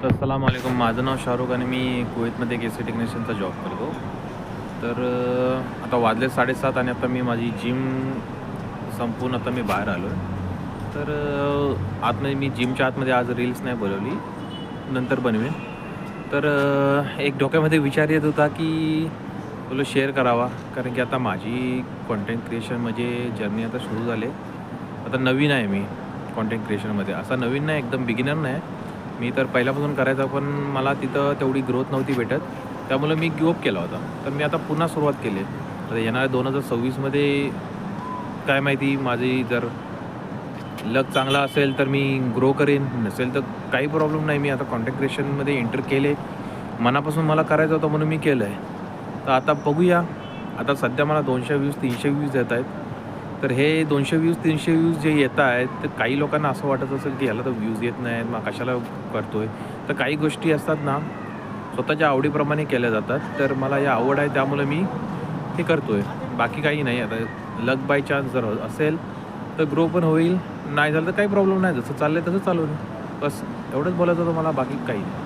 अस्सलाम वालेकुम. माझं नाव शाहरुख आणि मी कुवेतमध्ये AC टेक्निशियनचा जॉब करतो. तर आता वाजले 7:30 आणि आता मी माझी जिम संपवून आता मी बाहेर आलो आहे. तर आतमध्ये मी जिमच्या आतमध्ये आज रील्स नाही बनवली, नंतर बनवेन. तर एक डोक्यामध्ये विचार येत होता की तुला शेअर करावा, कारण की आता माझी कॉन्टेंट क्रिएशन म्हणजे जर्नी आता सुरू झाली. आता नवीन आहे मी कॉन्टेंट क्रिएशनमध्ये. असा नवीन नाही, एकदम बिगिनर नाही. मी तर पहिल्यापासून करायचा, पण मला तिथं तेवढी ग्रोथ नव्हती भेटत. त्यामुळे मी गिव्ह अप केला होता. तर मी आता पुन्हा सुरुवात केली आहे. आता येणाऱ्या 2026मध्ये काय माहिती, माझी जर लक चांगला असेल तर मी ग्रो करेन, नसेल तर काही प्रॉब्लेम नाही. मी आता कॉन्टेंट क्रिएशनमध्ये एंटर केले. मनापासून मला करायचं होतं म्हणून मी केलं आहे. तर आता बघूया. आता सध्या मला 200 व्ह्यूज 300 व्ह्यूज येत आहेत. तर हे 200 व्ह्यूज 300 व्ह्यूज जे येत आहेत, तर काही लोकांना असं वाटत असेल की ह्याला तर व्ह्यूज येत नाहीत, मग कशाला करतोय. तर काही गोष्टी असतात ना, स्वतःच्या आवडीप्रमाणे केल्या जातात. तर मला या आवड आहे, त्यामुळे मी हे करतोय. बाकी काही नाही. आता लक बाय चान्स जर असेल तर ग्रो पण होईल, नाही झालं तर काही प्रॉब्लेम नाही. जसं चाललंय तसं चालू. बस एवढंच बोलायचं होतं मला, बाकी काही नाही.